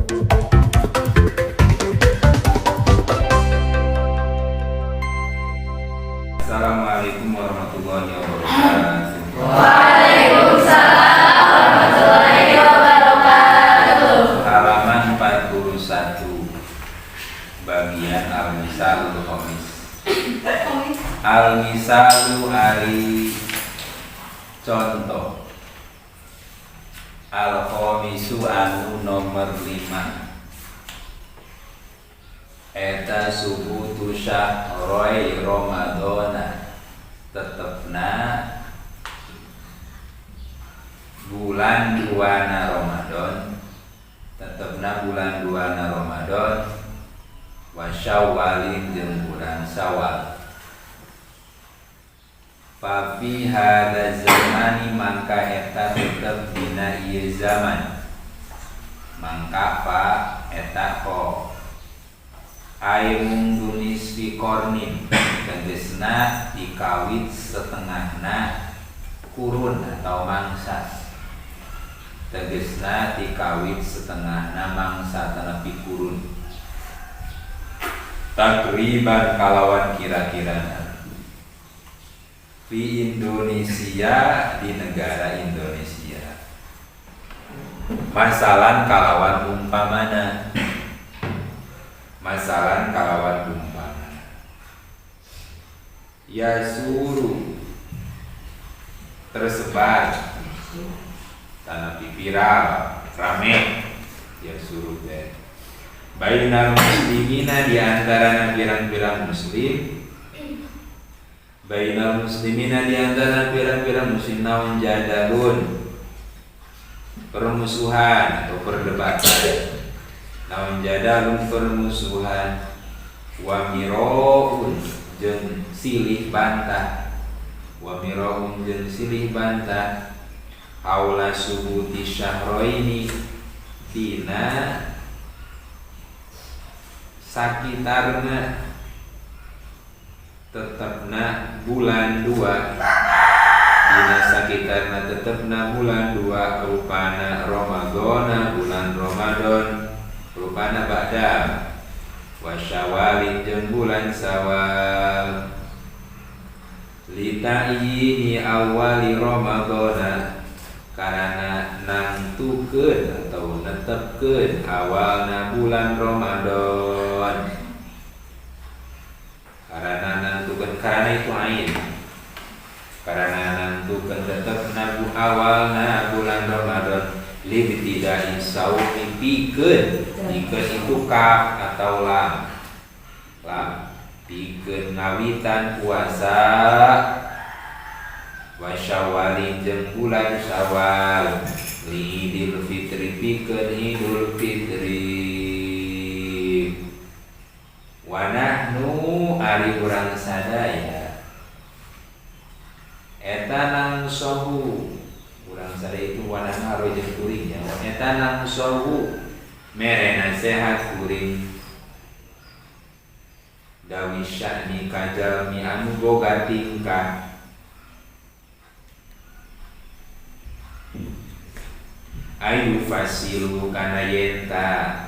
Assalamualaikum warahmatullahi wabarakatuh. Waalaikumsalam warahmatullahi wabarakatuh. Halaman 41, bagian Al-Misalul Khamis. Al-Misalu ari contoh. Al-Khamisu anu nomor 5. Eta subutu syahroi Ramadana, tetepna bulan duana Ramadan, tetepna bulan duana Ramadan, wa syawalin jeung bulan Syawal. Fa fi hadza zamani mangka eta tetep dina ieu zaman. Mangka fa eta ko Aimung dunis fi kornin, tegesna dikawit setengahna kurun atau mangsa. Tegesna dikawit setengahna mangsa tenepi kurun. Takriban kalawan kira-kira. Fi Indonesia, di negara Indonesia. Masalan kalawan umpamana. Masalan kalawan umpamana. Ya suruh tersebar tanah viral rame ya suruh deh. Bainal muslimina di antara pirang-pirang muslim. Bainal muslimina di antara pirang-pirang muslim naun jadalun, permusuhan atau perdebatan. Namun jadalun permusuhan, wa miroun jeung silih bantah, wa miroun jeung silih bantah, haula subuti syahroini dina sakitarna tetepna bulan 2, dina sakitarna tetepna bulan 2 rupana Ramadana bulan Ramadan, rupana ba'da wa syawalin jeung bulan Syawal. Lita'yini awali Ramadana, karena nangtukeun atau netepkeun awalna bulan Ramadan. Karena nangtukeun, karena itu ain. Karena nangtukeun tetepna awalna bulan Ramadan. Libtida'i saumi pikeun, pikeun itu kaf atau lam. Pikeun ngawitan puasa wa syawalin jeung bulan Syawal. Li Idul Fitri pikeun Idul Fitri. Wa nahnu ari urang sadaya eta nang sohu, urang sadaya itu wanana haroe jeung kuringnya. Eta nang sohu mere nasehat kuring dawi sya'ni kajalmi anu boga tingkah. Ayu fasilu kana yenta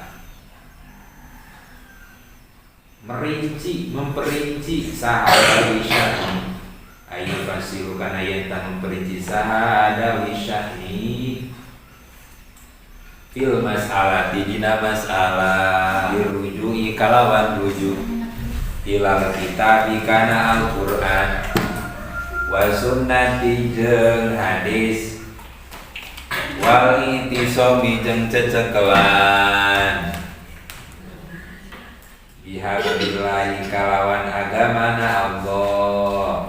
memperinci saha dawi sya'ni. Ayu fasilu kana yenta memperinci saha dawi sya'ni fil masalah dina masalah dirujui kalawan rujuk ilal kitab kana Al-Qur'an wa sunnati jeung hadis wal intisomi jeung cecekelan bihablillahi kalawan agamana Allah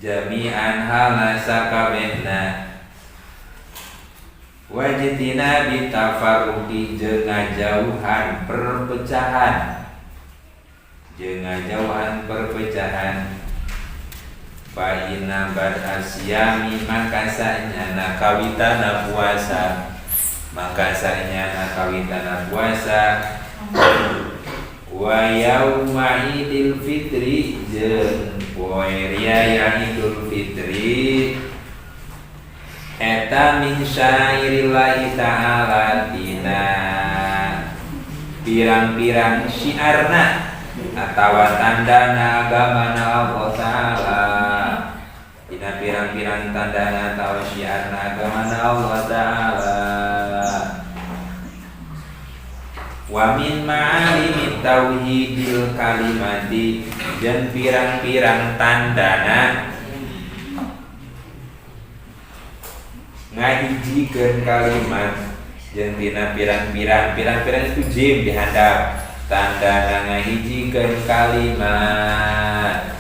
jami'an halna sakabehna wajtina bitafarruqi jeung ngajauhan perpecahan. Fa inna bad asyami maka sanyana kawitana puasa, maka sanyana kawitana puasa. Wa yauma idul fitri jeung poe raya Idul Fitri eta min syairillahi ta'ala dina pirang-pirang syiarna atawa tandana agamana Allah Ta'ala. Dina pirang-pirang tandana atawa syiarna agamana Allah Ta'ala. Wa min ma'alimit tauhidil kalimati, dan pirang-pirang tandana ngahijikeun kalimat, jeung dina pirang-pirang itu jim dihandap, tandana ngahijikeun kalimat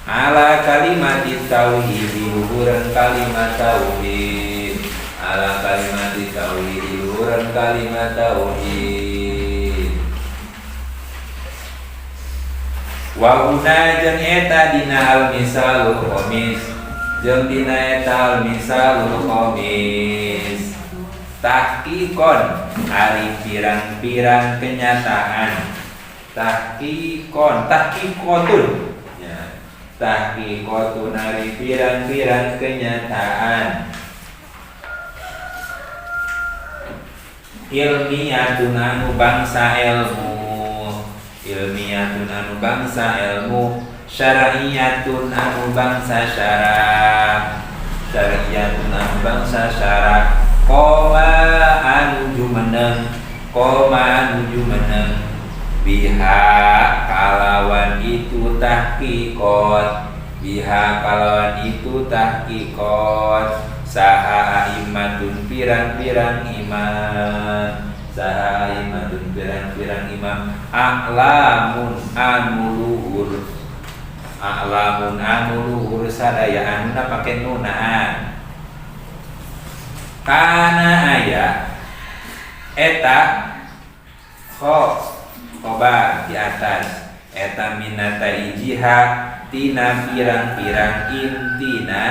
ala kalimat tauhid, luhureun kalimat tauhid, ala kalimat tauhid, luhureun kalimat tauhid. Wa una jeung eta dina al-misalul khamis, jeung dina eta al-misalul khamis, tahqiqon ari pirang-pirang kenyataan, tahqiqotun ya, tahqiqotun ari pirang-pirang kenyataan, ilmiyatun anu bangsa ilmu, ilmiyatun anu bangsa ilmu, syar'iyatun anu bangsa syara', syar'iyatun anu bangsa syara', koma anu jumeneng, koma anu jumeneng, biha kalawan itu tahqiqot, biha kalawan itu tahqiqot, saha aimatun pirang-pirang iman, saha aimatun pirang-pirang imam, a'lamun anu luhur, a'lamun anu luhur sadaya anuna pake nunaan, kana aya eta khobar di atas, eta minata ijiha tina pirang-pirang intina,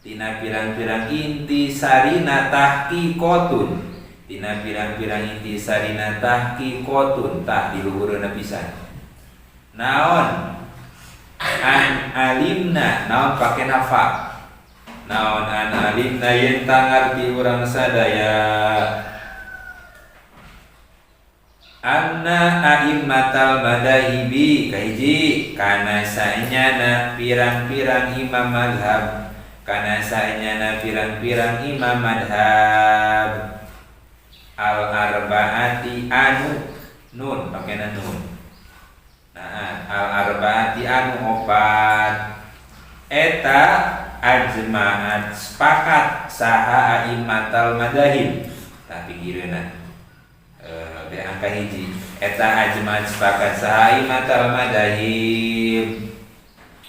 tina pirang-pirang inti sarina tahqiqotun, tina pirang-pirang inti sarina tahqiqotun, tah di luhureunna pisan. Naon an alimna, naon pake nafa, naon an alimna yen tangarti urang sadaya, anna a'immatal madahibi kahiji kana saenyana pirang-pirang imam madhab, kana saenyana pirang-pirang imam madhab, al arbaati anu nun pakena nun, nah al arbaati anu opat, eta ajma'at sepakat saha a'immatal madahib, tapi gireuna di angka hiji, eta ajma'at sepakat saha a'immatal madahib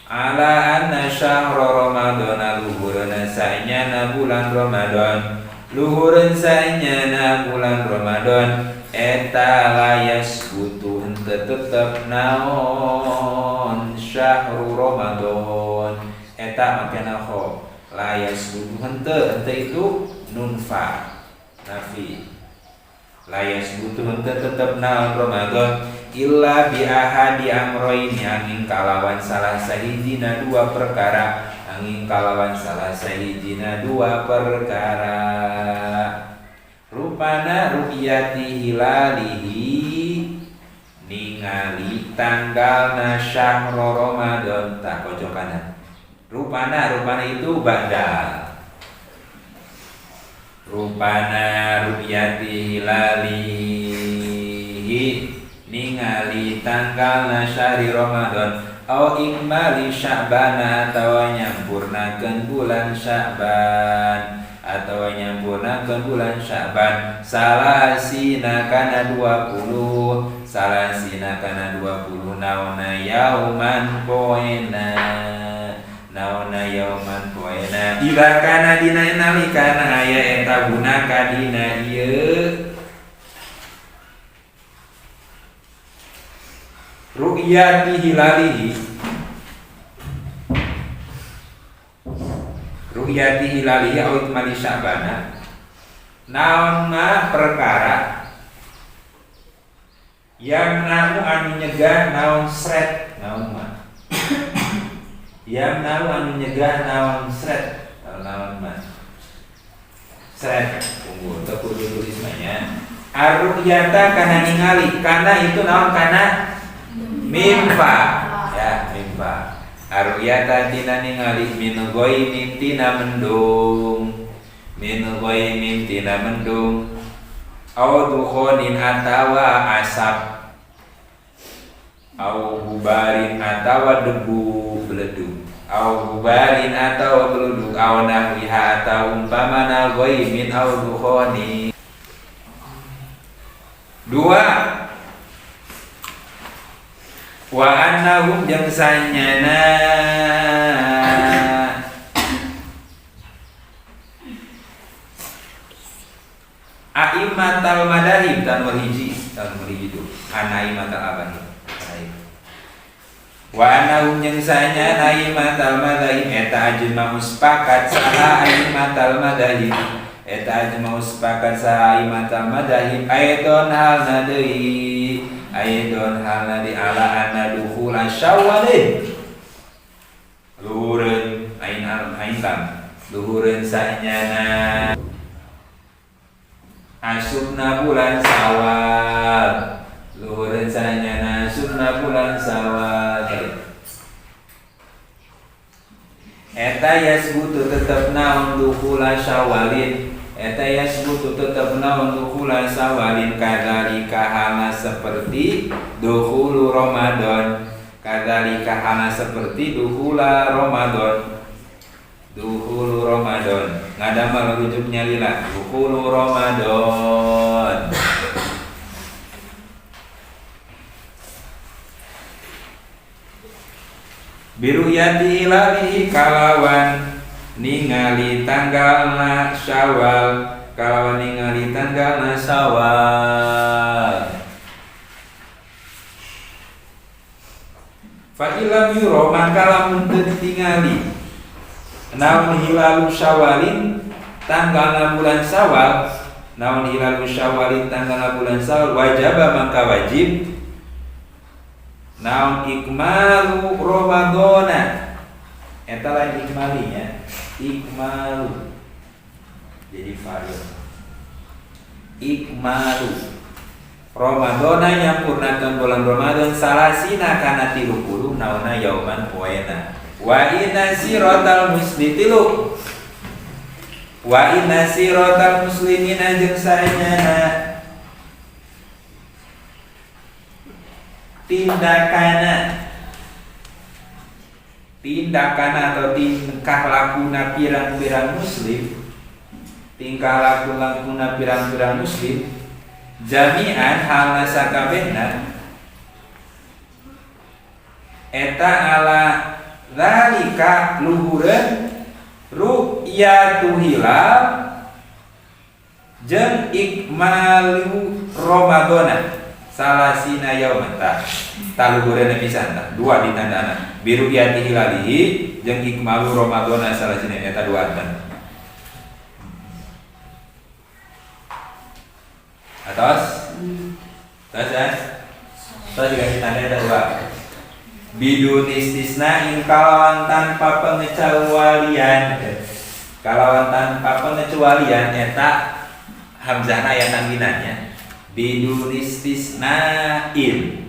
ala anna syahra ramadhan, luhureuna saenyana bulan Ramadan, luhureun saenyana bulan Ramadan, eta layas butuh henteu tetep naon syahru Ramadan, eta makena kho layas butuh henteu itu nunfa nafi, layas butuh henteu tetep naon Ramadan, illa bi ahadi amroini angin kalawan salah sahijina dua perkara, angin kalawan salah sahijina dua perkara, rupana ru'yati hilalihi ningali tanggalna syahro Ramadan, tak kocokanan rupana itu badal, rupana ru'yati hilalihi ningali tanggalna syahri Ramadan, au ikmali sya'bana atawa nyampurnakeun bulan Sya'ban, atawa nyampurnakeun bulan Sya'ban, salasina kana 20, salasina kana 20, naona yauman poena, naona yauman poena, ila kana dina nalikana aya eta gunaka dina ieu ru'yati hilalihi, ru'yati hilalihi au ikmali sya'bana, naon mah perkara yang namu anu nyegah naon sret, naon mah yang namu anu nyegah naon sret, naon mah sret, tunggu teu kudu tulismanya, Ar-ru'yata kana ningali, kana itu naon kana mimpa ya mimpa. Ar-ru'yata tina ningali min ghaimin tina mendung, min ghaimin tina mendung, au dukhonin atawa asap, au hubarin atawa debu beleduk, au hubarin atawa beleduk, au nahwiha atau umpamana ghaimin au dukhonin. Dua, wa annahum jeung sanyana a'immatal madahib tanwir hiji itu anaimatal abadi. Wa annahum jeung sanyana a'immatal madahib eta ajma'u sepakat saha a'immatal madahib eta ajma'u sepakat saha a'immatal madahib aidon halna deui aidon halna di ala anna dukhula syawalin luhureun ain tam luhureun sanyana asubna bulan Syawal, luhureun sanyana asubna bulan Syawal. Eta yasbutu tetep naon dukhula Syawalin, eta yasbutu tetep naon dukhula Syawalin kadzalika halna seperti dukhulu Ramadan, kadzalika halna seperti dukhula Ramadan. Dukhulu Ramadan ngadama rujuknya lila dukhulu Ramadan. Biruyati hilalihi kalawan ningali tanggalna Syawal, kalawan ningali tanggalna Syawal. Fa ilam yuro maka lamun teu ditingali naon hilalu Syawalin tanggalna bulan Syawal, naon hilalu Syawalin tanggalna bulan Syawal wajaba maka wajib naon ikmalu Ramadana eta lain ikmalinya ikmalu jadi fa'il ikmalu Ramadana nyampurnakeun bulan Ramadan salasina kana 30 naonna yauman poena. Wa inna siratal musliminu wa inna siratal muslimina jeung saenyana tindakan atau tingkah lakuna pirang-pirang muslim, tingkah lakuna pirang-pirang muslim jami'an halna sakabehna eta ala zalika luhureun ru'yatu hilal jeung ikmalu Ramadana salasina yauman ta luhureun pisan tah dua ditandana biru yati hilalihi jeung ikmalu Ramadana salasina eta dua tah atas dikasih tanda ada dua bidun istisnain kalawan tanpa pengecualian eta hamzahna aya tanginanya bidun istisnain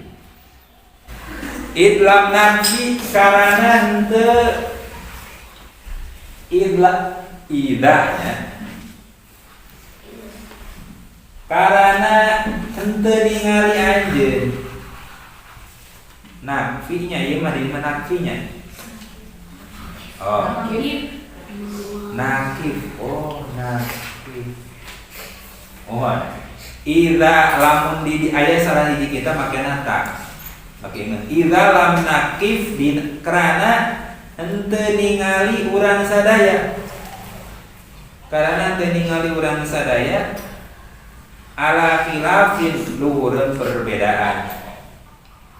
idlam nafi karana henteu idahnya karana henteu ningali anjeun nakfinya ieu mah di mana nakfinya nakif idza lamun di aya salah hiji kita make nata make inget idza lam nakif di karana henteu ningali urang sadaya karana henteu ningali urang sadaya ala khilafin luhureun perbedaan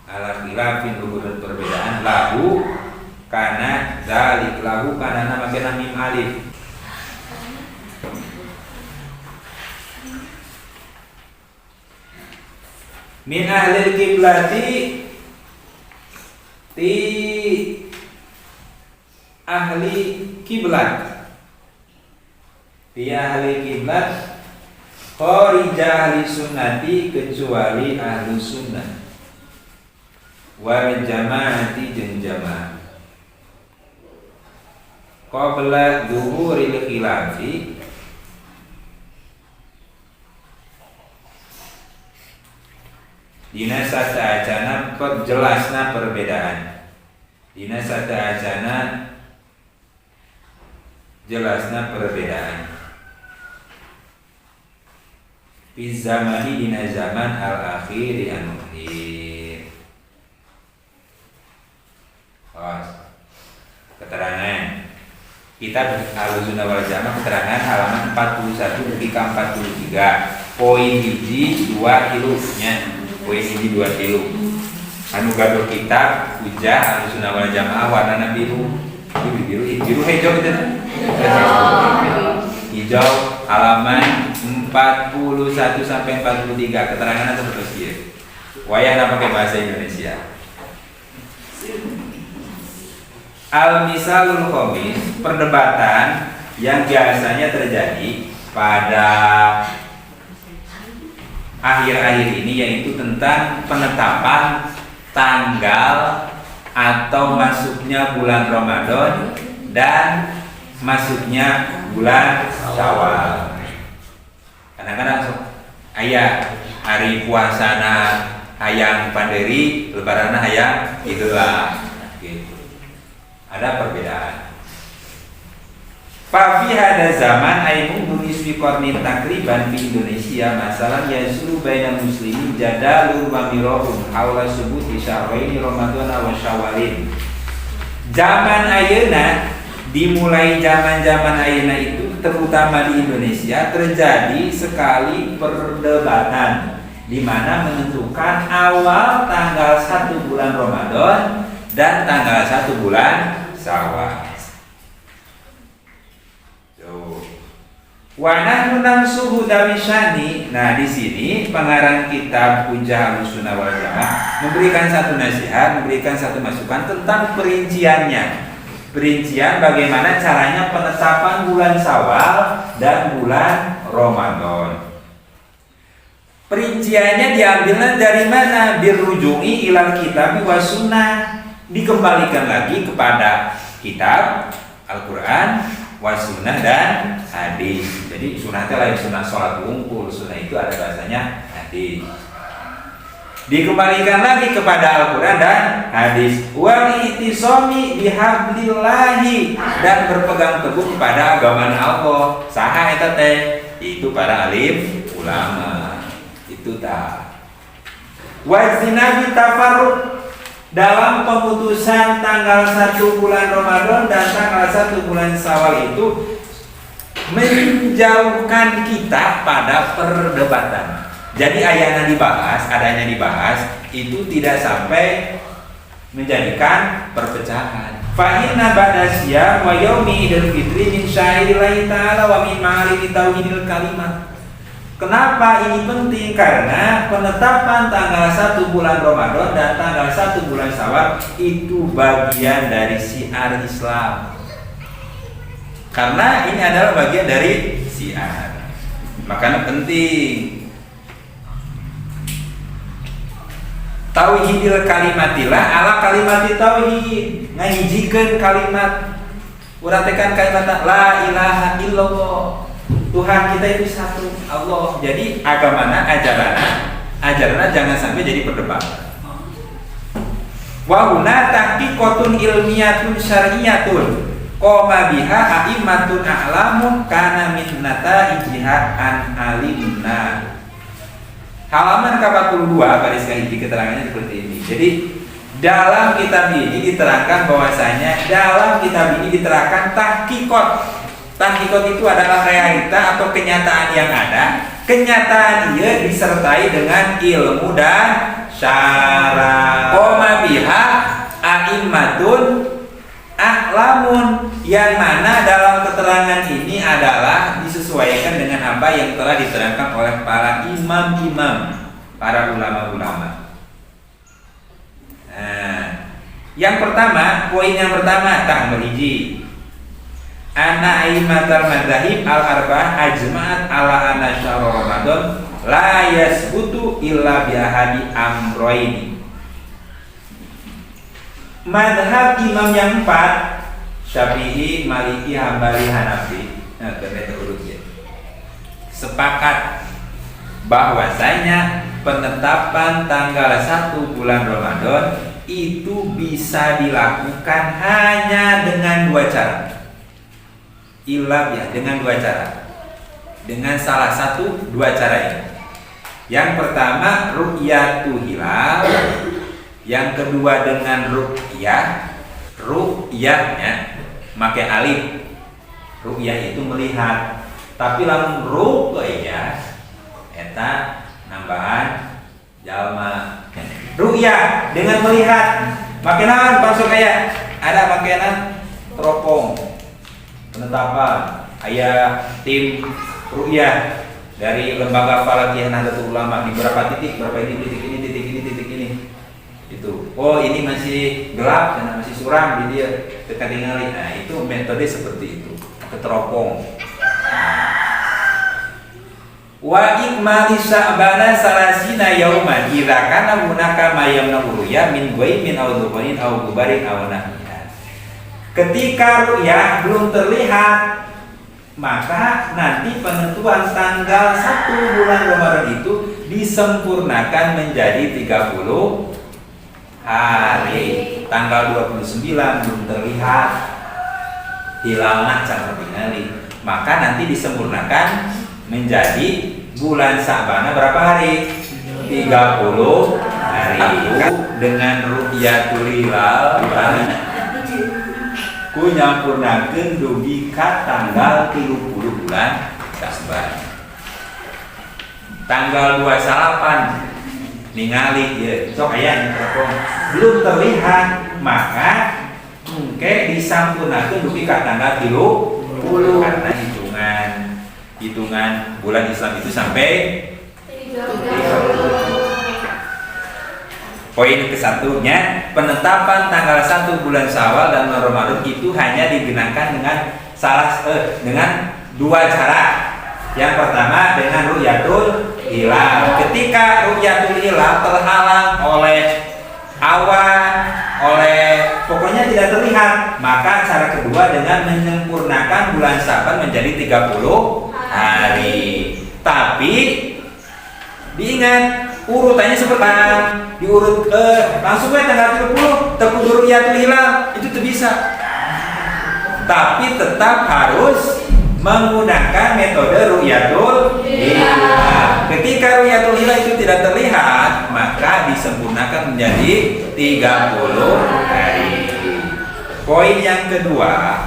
ala khilafin luhureun perbedaan lahu kana zalik lahu kana nama kena mim alif min ahlil kiblati ti ahli kiblat ti ahli kiblat kharija ahli sunnati kecuali ahli sunnah wal jamaati jeung jamaah qabla zuhuril khilafi dina sataajana jelasna perbedaan dina sataajana jelasna perbedaan fi zamani dina zaman al akhir anu akhir. Keterangan kitab Ahlussunnah wal Jamaah keterangan halaman 41 hingga 43 poin hiji 2 kilo nya poin hiji 2 kilo anu gaduh kitab hujah Ahlussunnah wal Jamaah warna biru biru hijau gitu hijau halaman 41 sampai 43 keterangan seperti itu. Wayahna pakai bahasa Indonesia. Al-misalul khamis, perdebatan yang biasanya terjadi pada akhir-akhir ini yaitu tentang penetapan tanggal atau masuknya bulan Ramadan dan masuknya bulan Syawal. Kadang-kadang aya hari puasana hayang panderi, lebaranna hayang itulah gitu. Ada perbedaan. Fa fi hada zaman ay mundu nisfi qarnin takriban fi Indonesia masalah yasulu bainal muslimin jadalun wa mirahun haula subuti syahraini Ramadan wa Syawalin. Zaman ayeuna dimulai zaman-zaman ayeuna itu terutama di Indonesia terjadi sekali perdebatan di mana menentukan awal tanggal 1 bulan Ramadan dan tanggal 1 bulan Syawal. Wa nahnu nansuhu dawisyani. Nah, di sini pengarang kitab Hujjah Ahlussunnah wal Jamaah memberikan satu nasihat, memberikan satu masukan tentang perinciannya. Perincian bagaimana caranya penetapan bulan Syawal dan bulan Ramadan. Perinciannya diambilnya dari mana? Dirujui ilal kitab wa sunnah. Dikembalikan lagi kepada kitab Al-Quran wa sunnah dan hadis. Jadi sunnah itu lain sunnah sholat wungkul. Sunnah itu ada bahasanya hadis. Dikembalikan lagi kepada Al-Quran dan hadis. Wal ihtisami bihablillahi, dan berpegang teguh kepada agama Allah. Saha eta teh? Itu para alim ulama. Itu tak. Wazinabi tafarruq, dalam pemutusan tanggal 1 bulan Ramadan dan tanggal 1 bulan Syawal itu menjauhkan kita pada perdebatan. Jadi adanya dibahas itu tidak sampai menjadikan perpecahan. Fa inna ba'da syiyam wa yaumi idul fitri min sya'irillahi ta'ala wa min ma'arif tauhidil kalimat. Kenapa ini penting? Karena penetapan tanggal 1 bulan Ramadan dan tanggal 1 bulan Syawal itu bagian dari syiar Islam. Karena ini adalah bagian dari syiar. Makanya penting. Tauhidil kalimatilah ala kalimati tauhid. Ngahijikeun kalimat. Urang tekan kalimat la ilaha illallah. Tuhan kita itu satu, Allah. Jadi agamana, ajaranna jangan sampai jadi perdebatan. Wa huna tahqiqatun ilmiyatun syar'iyyatun qoma biha a'immatun a'lamun kana min nataijiha an alimna. Halaman ke-42 baris kahiji keterangannya seperti ini. Jadi dalam kitab ini diterangkan bahwasanya dalam kitab ini diterangkan tahqiqat. Tahqiqat itu adalah realita atau kenyataan yang ada. Kenyataan ia disertai dengan ilmu dan syarat. Qoma biha a'immatun a'lamun, yang mana dalam keterangan ini adalah disesuaikan dengan apa yang telah diterangkan oleh para imam-imam, para ulama-ulama. Nah, yang pertama, poin yang pertama tang berhiji. Ana aimatal madzahib al arba'ah ajma'at ala anna syahr Ramadan la yasbutu illa bi ahadi amroini. Madhab imam yang 4, Syafi'i, Maliki, Hambali, Hanafi, sepakat bahwasanya penetapan tanggal 1 bulan Ramadan itu bisa dilakukan hanya dengan 2 cara. Ilah ya, dengan 2 cara. Dengan salah satu 2 cara ini. Yang pertama ru'yatu hilal, yang kedua dengan ru'yah. Ru'yahnya pakai alif. Ru'yah itu melihat. Tapi lamun ru'yah eta nambahan jalma. Ru'yah dengan melihat. Makinan masuk kayak ada makinan teropong. Penetapan ayah tim ru'yah dari lembaga Falakiyah Nahdlatul Ulama di beberapa titik, berapa ini titik ini, titik ini, titik ini. Itu. Oh, ini masih gelap dan masih suram di dia ketika ningali. Nah, itu metode seperti itu. Keteropong. Wa ikmali sya'bana salasina yauman idza kana hunaka ma yamna'u ru'ya min ghaimin aw dhubarin aw gubarin aw nahwiha. Ketika ru'yah belum terlihat, maka nanti penentuan tanggal 1 bulan Ramadan itu disempurnakan menjadi 30 hari. Tanggal 29 belum terlihat hilalna cara tingali, maka nanti disempurnakan menjadi bulan Sya'ban berapa hari? 30 hari. Dengan ru'yatul hilal ku nyampurnakeun dugi ka tanggal 30 bulan Sya'ban. Tanggal 28 ningali ya, sok aya telepon belum terlihat, maka mungkin disampurnakeun dugi ka tanggal 30 karena hitungan bulan Islam itu sampai 30. Poin kesatunya, penetapan tanggal 1 bulan Syawal dan Ramadan itu hanya digunakan dengan 2 cara. Yang pertama dengan ru'yatul hilal. Ketika ru'yatul hilal terhalang oleh awan, pokoknya tidak terlihat, maka cara kedua dengan menyempurnakan bulan Sya'ban menjadi 30 hari. Tapi diingat urutannya seperti diurut langsung tanggal 30 terkudur ru'yatul hilal itu tuh bisa. Tapi tetap harus menggunakan metode ru'yatul hilal. Ketika ru'yatul hilal itu tidak terlihat, maka disempurnakan menjadi 30 hari. Poin yang kedua,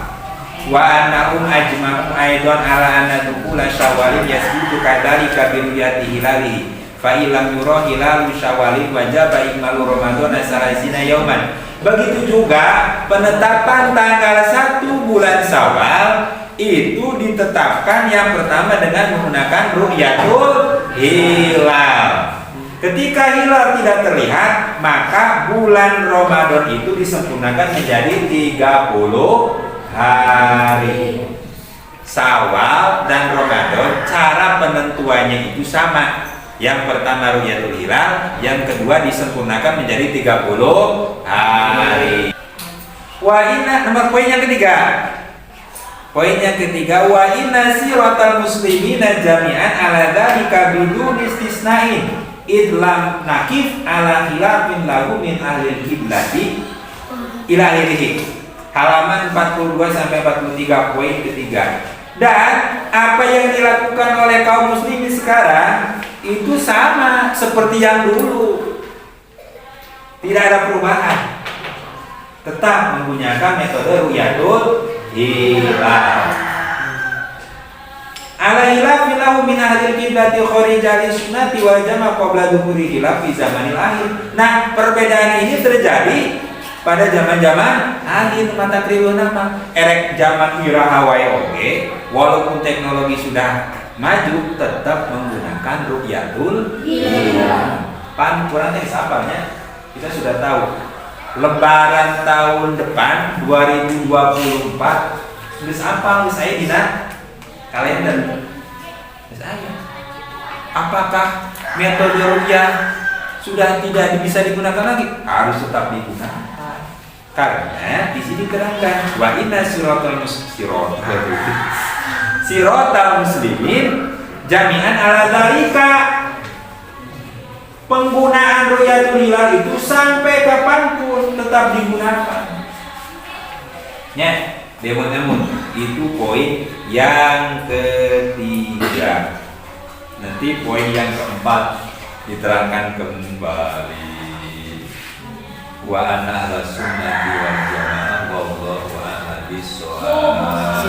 wa annahum ajma'u aidan ala anna dukula syawalin yasbutu kadzalika bi ru'yati hilalihi. Fa illam yura hilalu syawalin wajaba ikmalu ramadhana salasina yauman. Begitu juga penetapan tanggal 1 bulan Syawal itu ditetapkan yang pertama dengan menggunakan ru'yatul hilal. Ketika hilal tidak terlihat, maka bulan Ramadan itu disempurnakan menjadi 30 hari. Syawal dan Ramadan cara penentuannya itu sama. Yang pertama ru'yatul hilal, yang kedua disempurnakan menjadi 30 hari. Nomor poin yang ketiga. Poin yang ketiga, wa inna siratal muslimina jami'an ala dzalika bidun istisna'in idlam nakif ala khilafin lahu min ahli kiblati ila akhirih. Halaman 42 sampai 43 poin ketiga. Dan apa yang dilakukan oleh kaum muslimin sekarang itu sama seperti yang dulu. Tidak ada perubahan. Tetap menggunakan metode ru'yatul hilal. Ala hilafin lahu min ahlil qiblati kharijal sunnati wal jama' qabla dhuhuri hilaf fi zamanil akhir. Nah, perbedaan ini terjadi pada zaman-zaman akhir mata kriweuh nama erek zaman wirahawai oge, walaupun teknologi sudah maju tetap menggunakan ru'yatul hilal. Pan kurang teh sabarnya kita sudah tahu. Lebaran tahun depan 2024 Geus apa geus aya dina kalender. Geus aya. Apakah metode ruqyah sudah tidak bisa digunakan lagi? Harus tetap digunakan. Karena di sini diterangkan wa inna siratal muslimin jami'an ala dzalika. Penggunaan ru'yatul hilal itu sampai kapanpun tetap digunakan. Ya, namun itu poin yang ketiga. Nanti poin yang keempat diterangkan kembali. Wa ana ala sunnati wal jamaah wallahu a'lam bishawab.